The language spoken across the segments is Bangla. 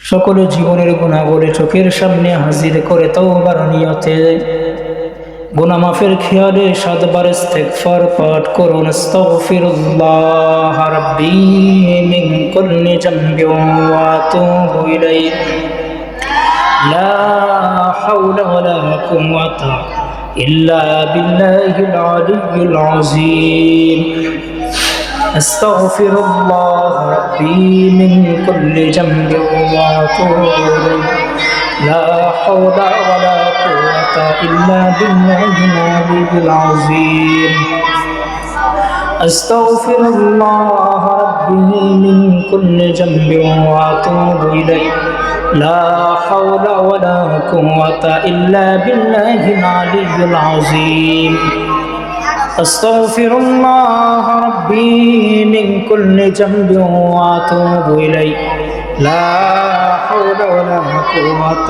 সকলে জীবনের গুনাহগুলি চোখের সামনে হাজির করে তওবার নিয়তে গুনাহ মাফের খেয়ালে 7 বার ইস্তিগফার পাঠ করুন। আস্তাগফিরুল্লাহ রাব্বি মিন কুল্লি যামবিন ওয়া আতুবু ইলাইহি লা হাওলা ওয়ালা কুওয়াতা ইল্লা বিল্লাহিল আলিয়্যিল আযীম। أستغفر الله ربي من كل جنب وأتوب إليه لا حول ولا قوة إلا بالله العلي العظيم. أستغفر الله ربي من كل جنب وأتوب إليه لا حول ولا قوة إلا بالله العلي العظيم. أستغفر الله ربي من كل جنب وأتوب إليه لا حول ولا قوة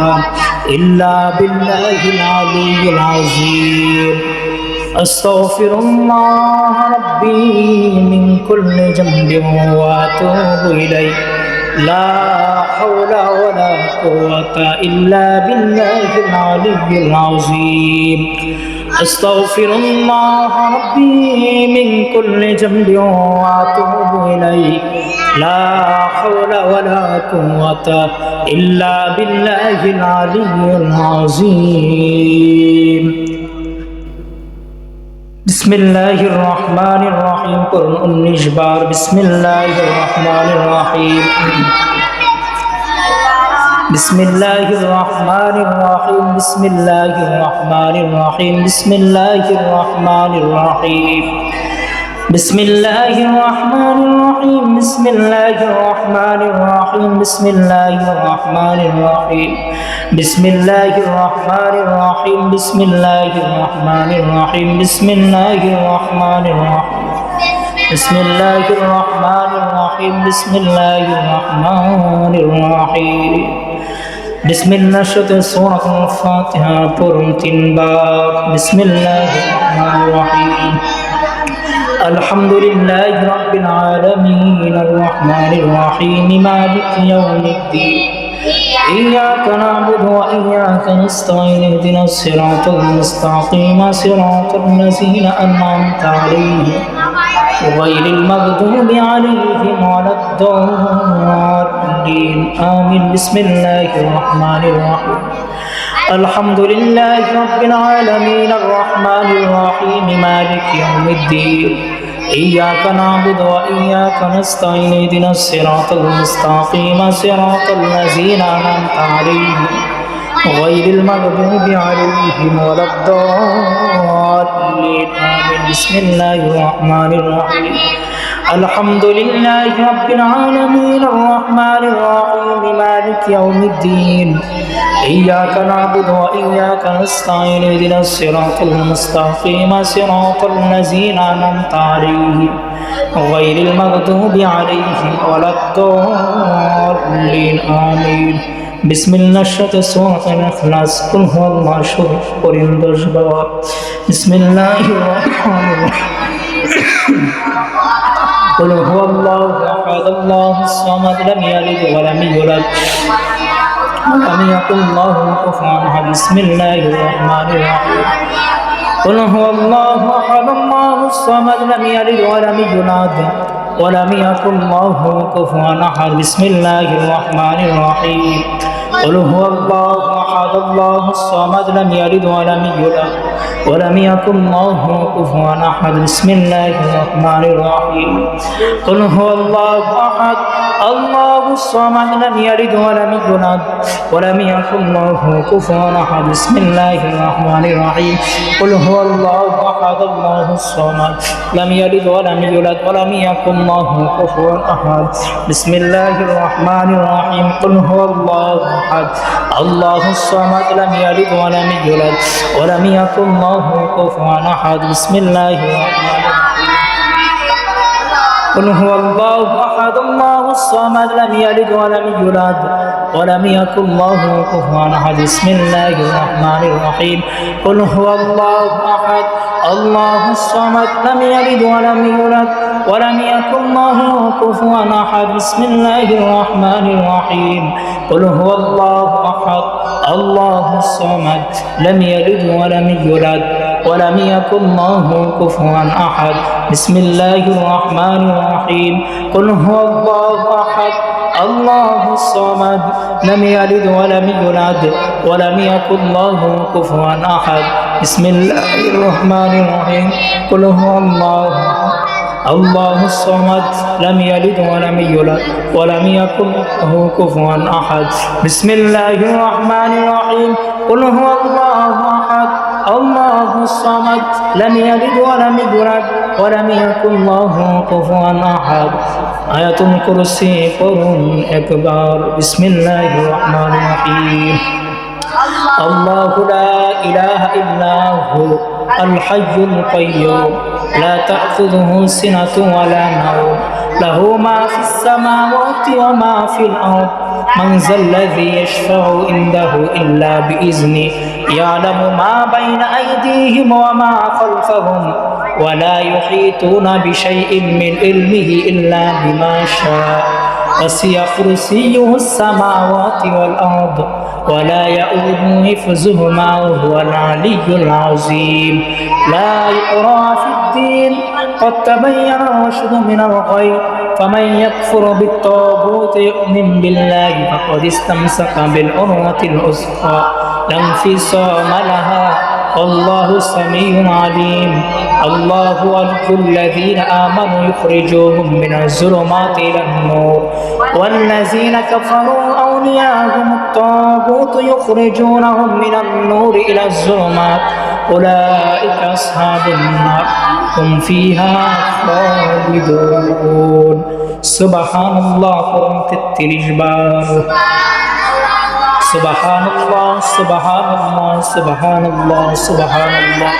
إلا بالله العلي العظيم. أستغفر الله ربي من كل جنب وأتوب إليه لا حول ولا قوة إلا بالله العلي العظيم. أستغفر الله ربي من كل جنب وأتوب إليه لا حول ولا قوة إلا بالله العلي العظيم. بسم الله الرحمن الرحيم. قرن 19 بار بسم الله الرحمن الرحيم. بسم الله الرحمن الرحيم. بسم الله الرحمن الرحيم. بسم الله الرحمن الرحيم. بسم الله الرحمن الرحيم. بسم الله الرحمن الرحيم. بسم الله الرحمن الرحيم. بسم الله الرحمن الرحيم. بسم الله الرحمن الرحيم. بسم الله الرحمن الرحيم. بسم الله الرحمن الرحيم. بسم الله الرحمن الرحيم. بسم الله سورة الفاتحة পড়ুন 3 বার. بسم الله الرحمن الرحيم. الحمد لله رب العالمين الرحمن الرحيم مالك يوم الدين إياك نعبد وإياك نستعين اهدنا الصراط المستقيم صراط الذين أنعمت عليهم غير المغضوب عليهم ولا الضالين آمين. بسم الله الرحمن الرحيم. الحمد لله رب العالمين الرحمن الرحيم مالك يوم الدين إياك نعبد وإياك نستعين اهدنا الصراط المستقيم صراط الذين أنعمت عليهم غير المغضوب عليهم ولا الضالين آمين. بسم الله الرحمن الرحيم. الحمد لله رب العالمين الرحمن الرحيم مالك يوم الدين إياك نعبد وإياك نستعين اهدنا الصراط المستقيم صراط الذين أنعمت عليهم غير المغضوب عليهم ولا الضالين آمين. بسم الله سورة الإخلاص قل هو الله شروع قرين 10 বার. بسم الله الرحمن الرحيم. قل هو الله أحد الله الصمد لم يلد ولم يولد ولم يكن له كفوا أحد. بسم الله الرحمن الرحيم. قل هو الله أحد الله الصمد لم يلد ولم يولد ولم يكن له كفوا أحد. بسم الله الرحمن الرحيم. قل هو الله أحد الله الصمد لم يلد ولم يولد ولم يكن له كفوا أحد. بسم الله الرحمن الرحيم. قل هو الله أحد الله الصمد لم يلد ولم يولد ولم يكن له كفوا أحد. بسم الله الرحمن الرحيم. قل هو الله أحد الله الصمد لم يلد ولم يولد ولم يكن له كفوا أحد. بسم الله الرحمن الرحيم. قل هو الله أحد الله الصمد لم يلد ولم يولد ولم يكن له كفوا أحد. بسم الله الرحمن الرحيم. قل هو الله أحد الله الصمد لم يلد ولم يولد ولم يكن له كفوا أحد. بسم الله الرحمن الرحيم. قل هو الله أحد الله الصمد لم يلد ولم يولد ولم يكن له كفوا أحد بسم الله الرحمن الرحيم قل هو الله أحد الله الصمد لم يلد ولم يولد ولم يكن له كفوا أحد بسم الله الرحمن الرحيم قل هو الله أحد الله الصمد لم يلد ولم يولد ولم يكن له كفوا أحد بسم الله الرحمن الرحيم قل هو الله الله الصمد لم يلد ولم يولد ولم يكن له كفوا أحد بسم الله الرحمن الرحيم قل هو الله أحد الله الصمد لم يلد ولم يولد ولم يكن له كفوا أحد آية الكرسي قرن أكبر بسم الله الرحمن الرحيم الله لا إله إلا هو الحي القيوم لا تأخذه سنة ولا نوم له ما في السماوات وما في الأرض من ذا الذي يشفع عنده إلا بإذنه يعلم ما بين أيديهم وما خلفهم ولا يحيطون بشيء من علمه إلا بما شاء وسع كرسيه السماوات والأرض ولا يؤوده حفظهما وهو العلي العظيم لا إكراه في الدين قد تبين الرشد من الغي فمن يكفر بالطاغوت يؤمن بالله فقد استمسك بالعروة الوثقى لا انفصام لها والله سميع عليم الله ولي الذين آمنوا يخرجوهم من الظلمات إلى النور والذين كفروا أولياءهم الطاغوت يخرجونهم من النور إلى الظلمات أولئك أصحاب النار هم فيها خالدون سبحان الله قرآن 33 বার سبحان الله سبحان الله سبحان الله سبحان الله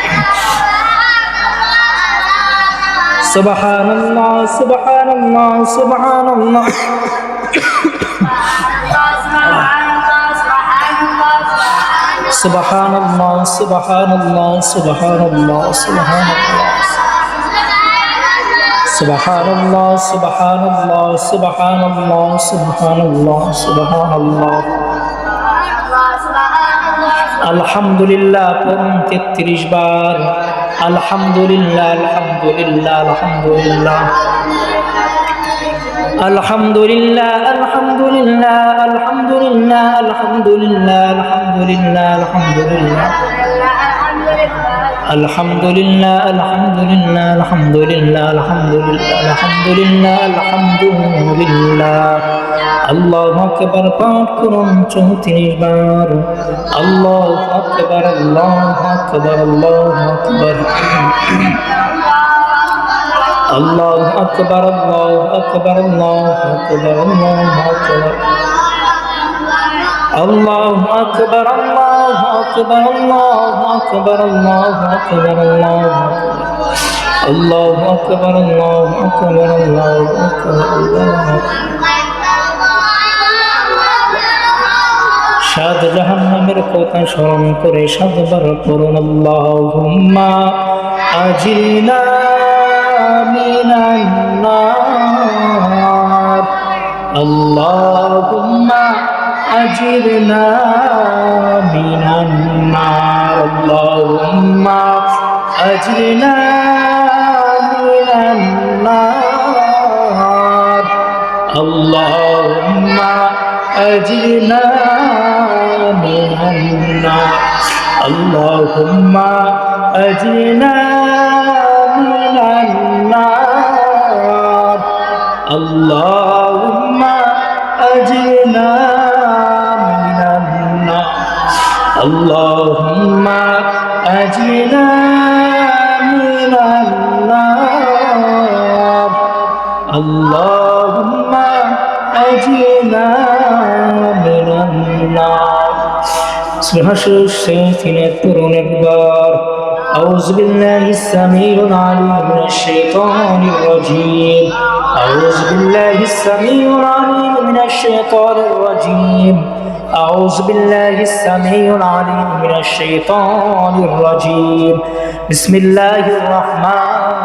سبحان الله سبحان الله سبحان الله سبحان الله سبحان الله سبحان الله سبحان الله سبحان الله سبحان الله سبحان الله سبحان الله سبحان الله আলহামদুলিল্লাহ পড়ুন 33 বার আলহামদুলিল্লাহ আলহামদুলিল্লাহ আলহামদুলিল্লাহ আলহামদুলিল্লাহ আলহামদুলিল্লাহ আলহামদুলিল্লাহ আলহামদুলিল্লাহ আলহামদুলিল্লাহ আলহামদুলিল্লাহ আলহামদুলিল্লাহ আলহামদুলিল্লাহ আলহামদুলিল্লাহ আলহামদুলিল্লাহ আলহামদুলিল্লাহ আল্লাহু আকবার পাঠ করুন 34 বার আল্লাহু আকবার আল্লাহু আকবার আল্লাহু আকবার আল্লাহু আকবার আল্লাহু আকবার আল্লাহু আকবার আল্লাহু আকবার আল্লাহু আকবার আল্লাহু আকবার আল্লাহু আকবার আল্লাহু আকবার আল্লাহু আকবার আল্লাহু আকবার সাত জাহান্নামের কথা স্মরণ করে সাতবার পড়ুন আল্লাহুম্মা আজিলনা মিনান নার আল্লাহুম্মা আজিলনা মিনান নার আল্লাহুম্মা আজিলনা মিনান নার আল্লাহুম্মা আজিলনা اللهم أجرنا من النار اللهم أجرنا من النار اللهم أجرنا من النار اللهم أجرنا من النار أعوذ بالله السميع العليم من الشيطان الرجيم أعوذ بالله السميع العليم من الشيطان الرجيم أعوذ بالله السميع العليم من الشيطان الرجيم بسم الله الرحمن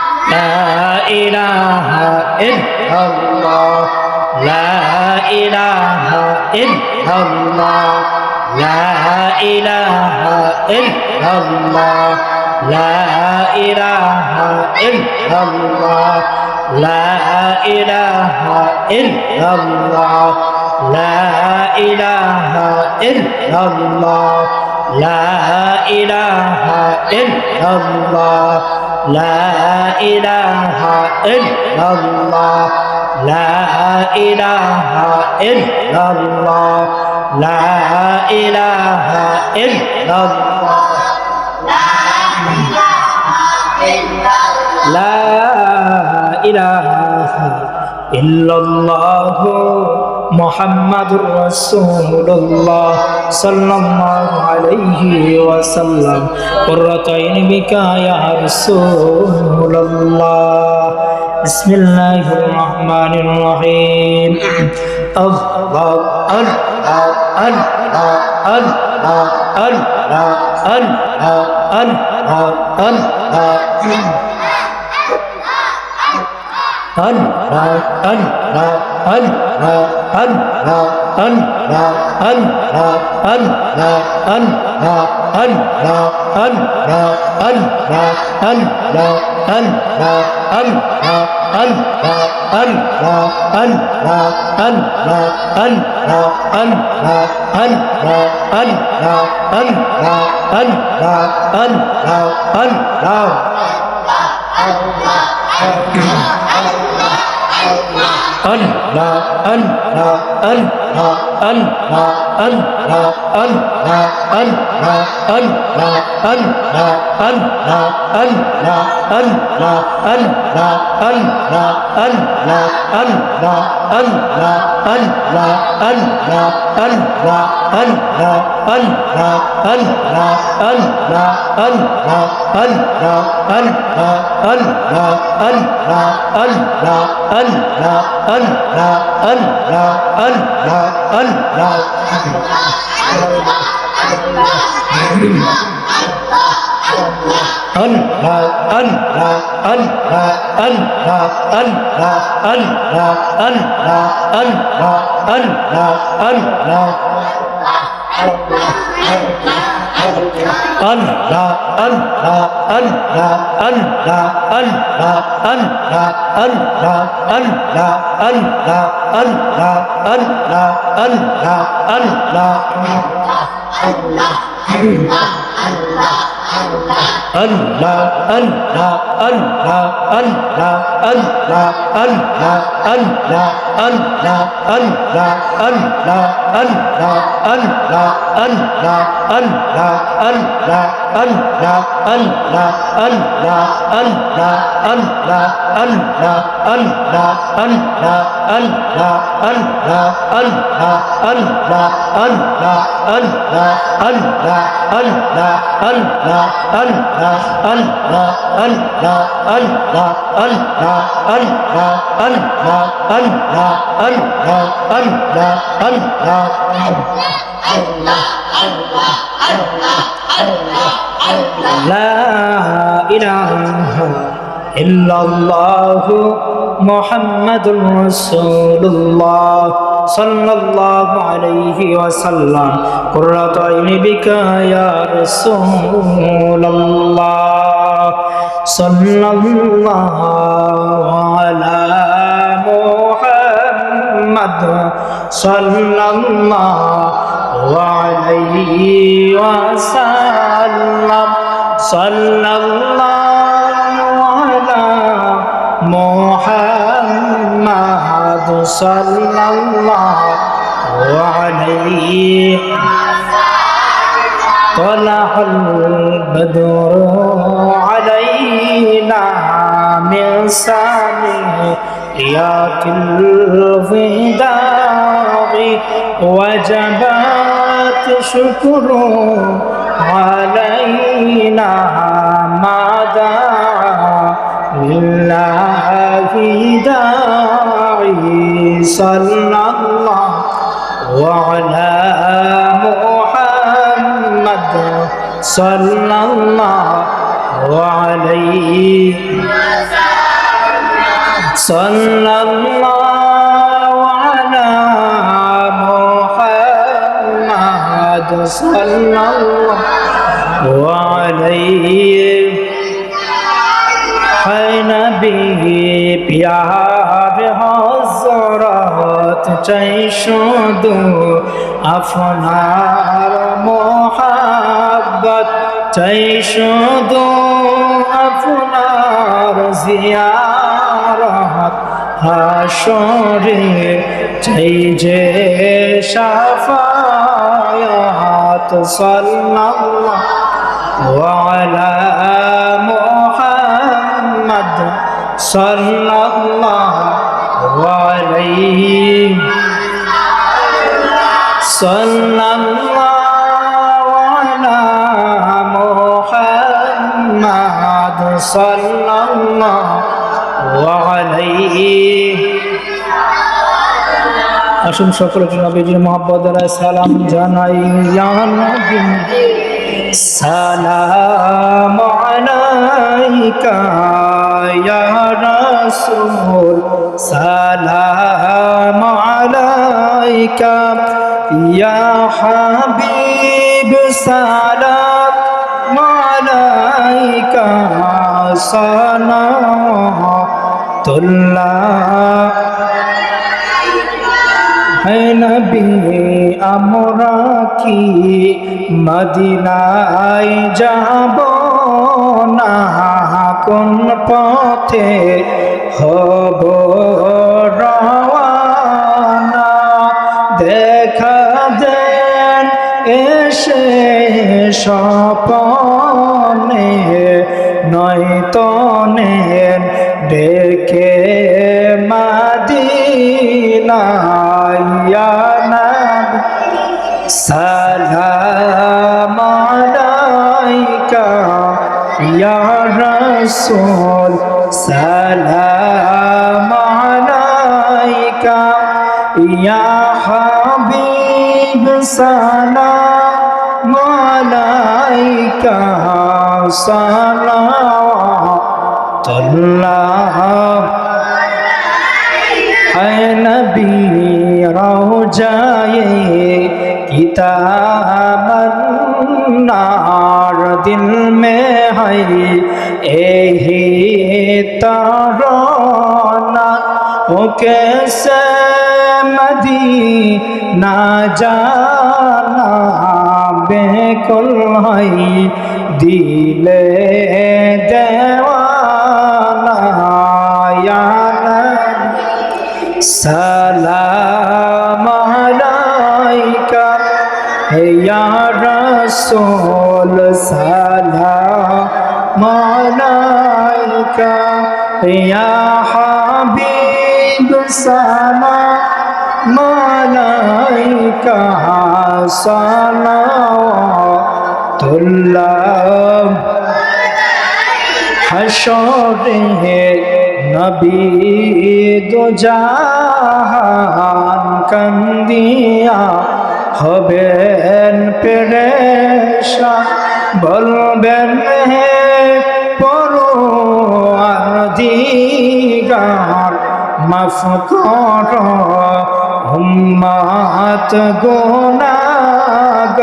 illallah, la ilaha illallah, la ilaha illallah, la ilaha illallah, la ilaha illallah, la ilaha illallah, la ilaha illallah, la ilaha illallah, la ilaha illallah, la ilaha illallah, Muhammadur Rasulullah sallallahu alaihi wasallam. Qurratu ayni bika ya Rasulullah. Bismillahirrahmanirrahim. Allah Allah Allah Allah Allah Allah Allah illallahu Muhammadur Rasulullah sallallahu alaihi wasallam. Qurratu ayni bika ya Rasulullah sallallahu ala Muhammad sallallahu alaihi wasallam, sallallahu Muhammad sallallahu alaihi tala'al badru alaina min saniyatil wida'i wajabat syukru alaina mada lillahi da'i sallallahu ala Muhammad sallallahu alaihi sallallahu ala Muhammad सल्लल्लाहु अलैहि है नबी प्यार हज़रत चैशुदु अफनार मोहब्बत चैशुदु अफनार जियारत हाशरे चैजे शफायत सल्लल्लाहु अलैहि सल्लल्लाहु अलैहि सल्लल्लाहु अला मुहम्मद सल्लल्लाहु अलैहि আসুন সকলে নবীজির মহব্বত দ্বারা সালাম জানাই ইয়া নবী সালাম আলাইকা ইয়া রাসূল সালাম আলাইকা ইয়া হাবিব সালাম আলাইকা সালাতুল্লাহ है नबी আমরা কি মদিনায় যাব না কোন পথে হব রওয়ানা দেখা দেন এসে স্বপনে নয়তো নেন ডেকে মদিনা या नबी सलाम अलैका या रसूल सलाम अलैका या हबीब सलाम अलैका सलावतुल्लाह है नबी रोजाए किताबन्नार दिल में है यही तराना वो कैसे मदीना जाना बेकुल है दिले देवाना या सलाम अलैका या रसूल सलाम अलैका या हबीब सलाम अलैका सलावतुल्लाह हशरे नबी दो জাহান কান্দিয়া হবেন পেরেশান বলবেন হে পরওয়ারদিগার মাফ কর উম্মত গুনাহগার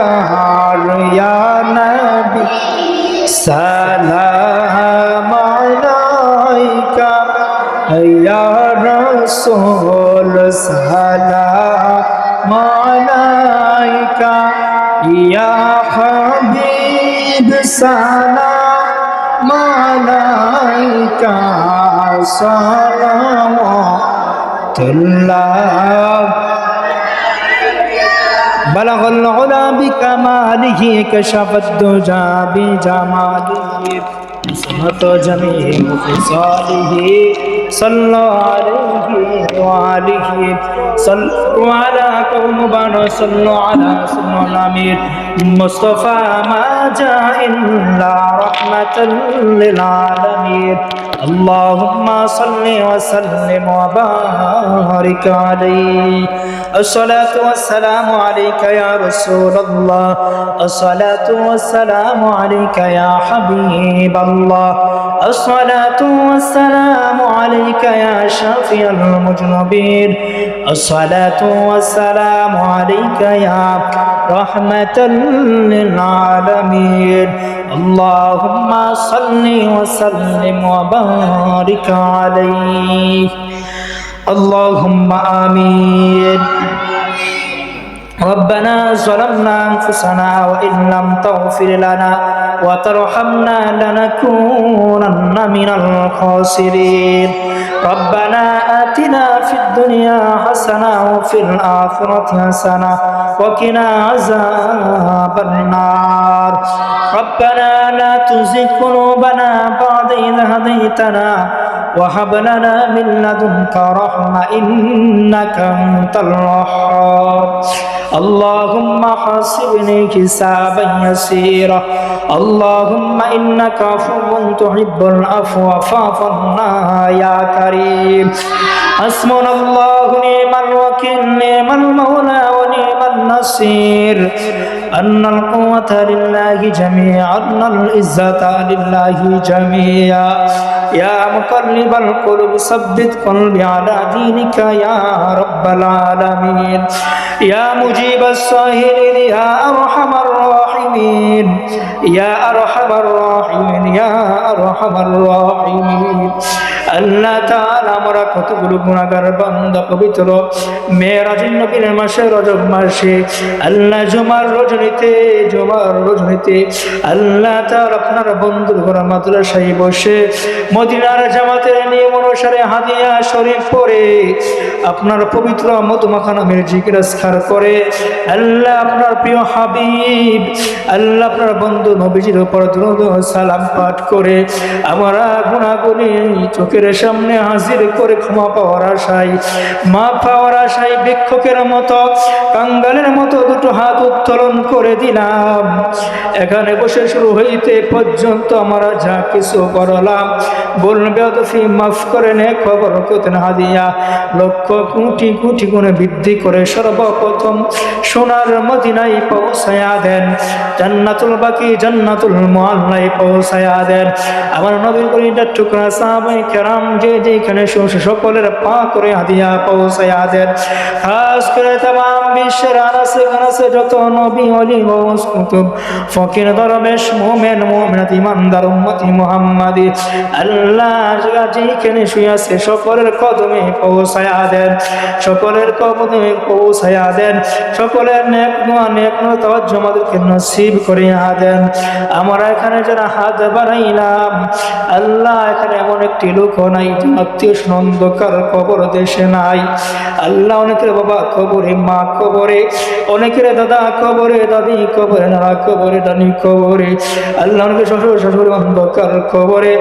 ইয়া নবী সালাম আলাইকা या रसूल सलाम अलैका या हबीब सलाम अलैका सलावतुल्लाह बलग العلا بكماله كشف الدجى بجماله صمت جميع خصاله صلى عليه وآله صلوا على قوم بر صلوا على سيدنا الأمير مصطفى ما جاء إلا رحمة للعالمين اللهم صل وسلم وبارك عليه الصلاة والسلام عليك يا رسول الله الصلاة والسلام عليك يا حبيب الله الصلاة والسلام عليك يا شافي المذنبين الصلاة والسلام عليك يا رحمة للعالمين اللهم صل وسلم وبارك عليه اللهم آمين ربنا ظلمنا أنفسنا وإن لم تغفر لنا وترحمنا لنكونن من الخاسرين ربنا آتنا في الدنيا حسنة وفي الآخرة حسنة وقنا عذاب النار ربنا لا تزغ قلوبنا بعد إذ هديتنا وهب لنا من لدنك رحمة إنك أنت الوهاب اللهم حاسبني حسابا يسيرا اللهم إنك عفو تحب العفو فاعف عنا يا كريم حسبنا الله نعم الوكيل نعم المولى ونعم النصير أن القوة لله جميعا أن العزة لله جميعا يا مقلب القلوب ثبت قلبي على دينك يا رب العالمين يا مجيب السائلين يا أرحم الراحمين يا أرحم الراحمين يا أرحم الراحمين আল্লাহ তাআলা আমরা কতগুলো গুনাহগার বান্দা পবিত্র মেরাজের নবীর মাসে রজব মাসে আল্লাহ জুমার রজনীতে আল্লাহ তাআলা আপনার বন্ধুর ঘর মাদ্রাসায় বসে মদিনার জামাতের নিয়ম অনুসারে হাদিয়া শরীফ পড়ে আপনার পবিত্র মধুমাখা নামের জিকির আজকার করে আল্লাহ আপনার প্রিয় হাবিব আল্লাহ আপনার বন্ধু নবীজির উপর দরুদ ও সালাম পাঠ করে আমরা গুনাহগুলি চোখের সামনে হাজির করে ক্ষমা পাওয়ার আশায় মাফ পাওয়ার আশায় ভিক্ষুকের মতো কাঙ্গালের মতো দুটো হাত উত্তোলন করে দিলাম এখানে বসে শুরু হইতে পর্যন্ত আমরা যা কিছু করলাম বলবে অতফি মাফ করে নে খবর কতেন হাদিয়া লক্ষ কোটি কোটি গুণে বৃদ্ধি করে সর্বপ্রথম সোনার মদিনায় পৌঁছায়া দেন জান্নাতুল বাকি জান্নাতুল মুআল্লায় পৌঁছায়া দেন আমার নবীর কলিজার টুকরা সাহাবায়ে কেরাম যে যেখানে সকলের পা করে হাদিয়া পৌঁছায়া দেন খাস করে तमाम বিশ্বের আনাসে কানাসে যত নবী ওলি গৌস কুতুব ফকির দরবেশ মুমিন মুমিনাত ইমানদার উম্মতি মুহাম্মাদি আল্লাহ যেখানে শুয়ে আছে সকলের কদমে পৌঁছায়া দেন সকলের কদমে পৌঁছায়া দেন সকলের নেক তাওয়াজ্জু আমাদেরকে নসিব করিয়া দেন আমরা এখানে যারা হাত বাড়াইলাম আল্লাহ এখানে এমন একটি লোক নাই আত্মীয় অন্ধকার কবর দেশে নাই আল্লাহ অনেকের বাবা কবরে মা কবরে অনেকের দাদা কবরে দাদি কবরে নানা কবরে দানি কবরে আল্লাহ অনেকে শ্বশুর শাশুড়ি অন্ধকার কবরে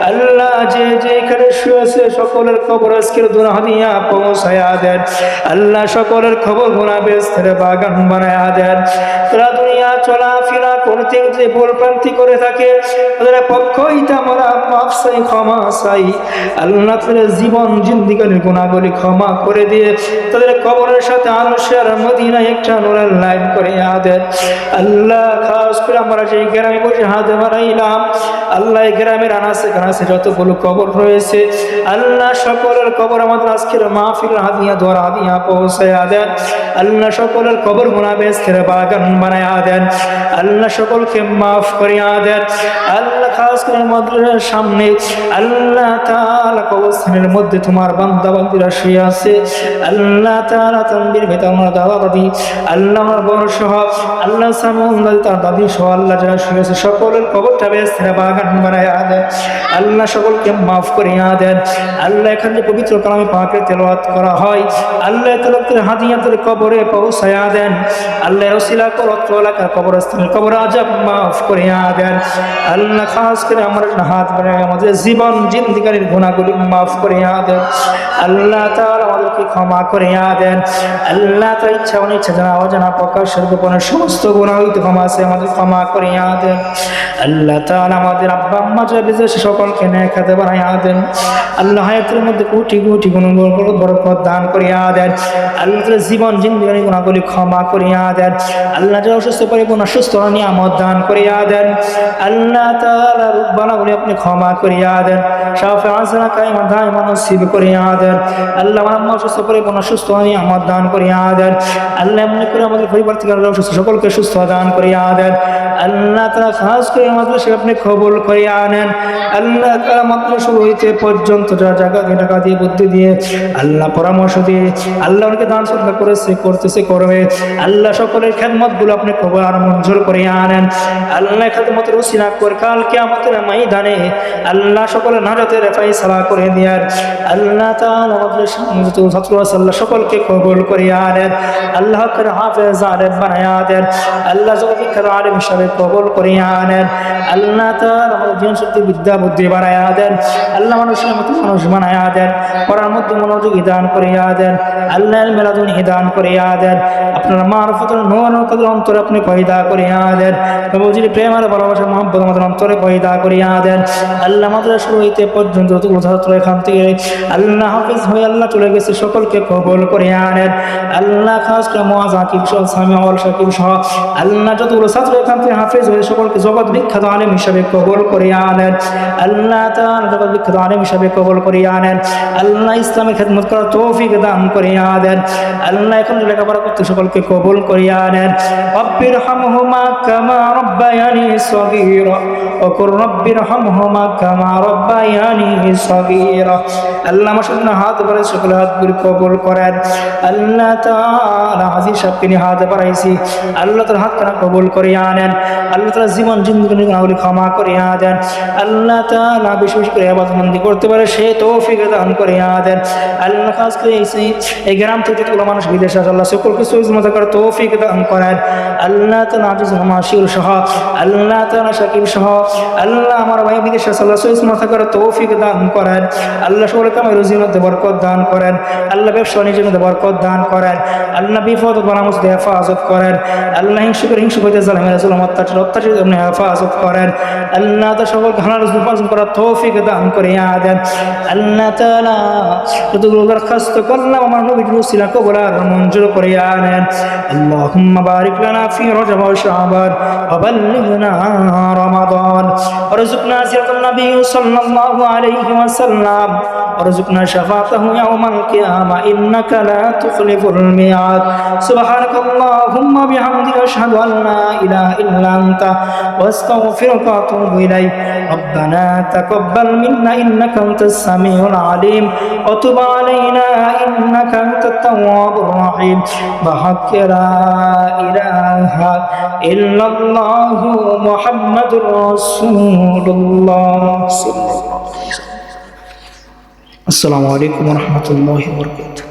আল্লাহ যে যেখানে শুয়ে আছে সকলের কবর আজকের দুনা হাদিয়া পৌঁছায়া দেন আল্লাহ সকলের খবর গুনাহ বেহেশতের বাগান বানায়া দেন তারা দুনিয়া চলাফেরা করতে যে ভুলভ্রান্তি করে থাকে তাদের পক্ষ হইতে আমরা মাফ চাই ক্ষমা চাই আল্লাহ তাদের জীবন জিন্দিগানির গুনাহগুলি ক্ষমা করে দিয়ে তাদের কবরের সাথে আরশের মদিনায় একটা নূরের লাইন করে দেন আল্লাহ খাস করে আমরা সেই গ্রামে বসে হাত বাড়াইলাম আল্লাহ এই গ্রামের আনাসে কানাসে যতগুলো কবর রয়েছে আল্লাহ সকলের কবর আমাদের আজকের মাহফিল হাদিয়া দোয়া হাদিয়া পৌঁছায়া দেন আল্লাহ সকলের কবর গুনাহ বেহেশতের বাগান বানায়া দেন আল্লাহ সকলকে মাফ করিয়া দেন আল্লাহ খাস করে মাদ্রাসার সামনে আল্লাহ তাআলা কবরস্থানের মধ্যে তোমার বান্দা বান্দীরা শুয়ে আছে আল্লাহ তাআলা তানবীর ভেতর আমার দাদা দাদি আল্লাহ আমার বড় সহ আল্লাহ সামুন তার দাদি সহ আল্লাহ যারা শুয়ে আছে সকলের কবরটা বেহেশতের বাগান বানায়া দেন আল্লাহ সকলকে মাফ করিয়া দেন আল্লাহ এখানে পবিত্র কালামে পাকের তেলাওয়াত করা হয় আল্লাহ তেলাওয়াতের হাদিয়াতের কবরে পৌঁছায়া দেন আল্লাহ ওসিলা করত এলাকার কবরস্থানের কবর আযাব মাফ করিয়া দেন আল্লাহ খাস করে আমরা হাত বাড়াই আমাদের জীবন জিন্দিগানির গুনাহগুলি মাফ করিয়া দেন আল্লাহ তাআলা আমাদেরকে ক্ষমা করিয়া দেন আল্লাহ তার ইচ্ছা অনিচ্ছা জানা অজানা প্রকাশের গোপনের সমস্ত গুনাহ হইতে ক্ষমা আছে আমাদের ক্ষমা করিয়া দেন। আল্লাহ তাআলা আমাদের আব্বা আম্মা যারা বিদেশে সকলকে নেক হাতে বানাইয়া দেন। আল্লাহ হায়াতের মধ্যে কোটি কোটি গুণ বরকত দান করিয়া দেন। আল্লাহ তাআলা জীবন জিন্দেগি গুনাহগুলি ক্ষমা করিয়া দেন। আল্লাহ যারা অসুস্থ পরিপূর্ণ সুস্থ নিয়ামত দান করিয়া দেন। আল্লাহ তাআলা রূপবানাগুলি আপনি ক্ষমা করিয়া দেন। শাফিআ হাসানা কাইমা দাইমা নসিব করিয়া দেন। আল্লাহ আমার আম্মা অসুস্থ পরিপূর্ণ সুস্থ নিয়ামত দান করিয়া দেন। আল্লাহ এমনি করে আমাদের পরিবার থেকে অসুস্থ সকলকে সুস্থ দান করিয়া দেন। আল্লাহ তাআলা খাস করে আমাদের সে আপনি কবুল করিয়া নেন। আল্লাহ তাআলা মাত্র শুরু হইতে পর্যন্ত যা জায়গা দিয়ে টাকা দিয়ে বুদ্ধি দিয়ে আল্লাহ পরামর্শ দিয়ে আল্লাহ অনেকে দান সদকা করেছে করতেছে করবে। আল্লাহ সকলের খেদমত গুলো আপনি কবুল আর মঞ্জুর করিয়া আনেন। আল্লাহ খেদমতের উসিলা করে কাল কিয়ামতের ময়দানে আল্লাহ সকলের নাজাতের ফয়সালা করে দিয়ার। আল্লাহ তাআলা আমাদের ছাত্র আল্লাহ সকলকে কবুল করিয়া আনেন। আল্লাহ করে হাফেজ আলেম বানায়া দেন। আল্লাহ জগৎ আলেম হিসাবে কবুল করিয়া আনেন। আল্লাহ তাআলা আমাদের জীবন শক্তি বিদ্যা বুদ্ধি বানায়া দেন। আল্লাহ মানুষের মতো মানুষ বানায়া দেন। পড়ার মধ্যে মনোযোগী দান করিয়া দেন। আল্লাহ মেলাদুন দান করিয়া দেন। আপনার মারফতের নূর কাদের অন্তরে আপনি পয়দা করিয়া দেন। নবীজির প্রেম আর ভালোবাসা মহব্বত আমাদের অন্তরে পয়দা করিয়া দেন। আল্লাহ আমাদের শুরু হইতে পর্যন্ত যতগুলো ছাত্র এখান থেকে আল্লাহ হাফেজ হয়ে আল্লাহ চলে গেছে সকলকে কবুল করিয়া আনেন। আল্লাহ খাস করে মুআজ আকিব সহ সামিউল শাকিব সহ আল্লাহ যতগুলো ছাত্র এখান থেকে হাফেজ হয়ে সকলকে জগৎ বিখ্যাত আলেম হিসাবে কবুল করিয়া আনেন। আল্লাহ তাআলা জগৎ বিখ্যাত আলেম হিসাবে কবুল করিয়া আনেন। আল্লাহ ইসলামে খেদমত করার তৌফিক দান করিয়া দেন। আল্লাহ এখন লেখাপড়া করতে সকলকে কবুল করিয়া নেন। রব্বিরহামহুমা কামা রব্বায়ানি সগীরা ওয়া কুর রব্বিরহামহুমা কামা রব্বায়ানি সগীরা। আল্লাহ আমার সামনে হাত বাড়াই সকল হাতগুলি কবুল করেন। আল্লাহ তাআলা হাজির সাহেবকে নিয়ে হাত বাড়াইছি আল্লাহ তার হাত কানা কবুল করিয়া নেন। আল্লাহ তাআলা জীবন জিন্দেগি গুনাহগুলি ক্ষমা করিয়া দেন। আল্লাহ তাআলা বেশি বেশি করে ইবাদতবন্দি করতে পারে সে তৌফিক দান করিয়া দেন। আল্লাহ খাস করে এই গ্রাম থেকে যতগুলো মানুষ বিদেশে আছে আল্লাহ সকলকে সুবিধা করার তৌফিক দান করেন। আল্লাহ তাআলা আজিজ মাশিউর সহ আল্লাহ তাআলা শাকিব সহ আল্লাহ আমার ভাই বিদেশে আছে আল্লাহ সুবিধা করার তৌফিক দান করেন। আল্লাহ সকলকে আমার রুজির মধ্যে বরকত দান করেন। আল্লাহ ব্যবসা বাণিজ্যের মধ্যে বরকত দান করেন। আল্লাহ বিপদ বালা মুসিবত হেফাজত করেন। আল্লাহ হিংসুক হইতে জালিমের জুলুম অত্যাচার আপনি হেফাজত করেন। আল্লাহ তাআলা সকলকে হালাল রুজি উপার্জন করার তৌফিক দান করিয়া দেন। আল্লাহ তাআলা যতগুলো দরখাস্ত করলাম আমার নবীর উসিলা কবুল আর মঞ্জুর করিয়া নেন। আল্লাহুম্মা বারিক লানা ফি রজব ওয়া শাবান ওয়া বাল্লিগনা রমাদান ওয়ারযুকনা জিয়ারাতান নবী সাল্লাল্লাহু আলাইহি ওয়াসাল্লাম ওয়ারযুকনা শাফাআতাহু ইয়াওমাল কিয়ামা ইন্নাকা লা তুখলিফুল মিআদ। সুবহানাকাল্লাহুম্মা বিহামদিকা আশহাদু আন লা ইলাহা ইল্লা আনতা ওয়া আস্তাগফিরুকা ওয়া আতুবু ইলাইক। রব্বানা তাকাব্বাল মিন্না ইন্নাকা আনতাস সামিউল আলিম ওয়া তুব আলাইনা ইন্নাকা আনতাত তাওয়াবুর রহিম। বিহাক্কি লা ইলাহা ইল্লাল্লাহু মুহাম্মাদুর রাসূলুল্লাহ সাল্লাল্লাহু আলাইহি ওয়াসাল্লাম। আসসালামু আলাইকুম ওয়া রাহমাতুল্লাহি ওয়া বারাকাতুহু।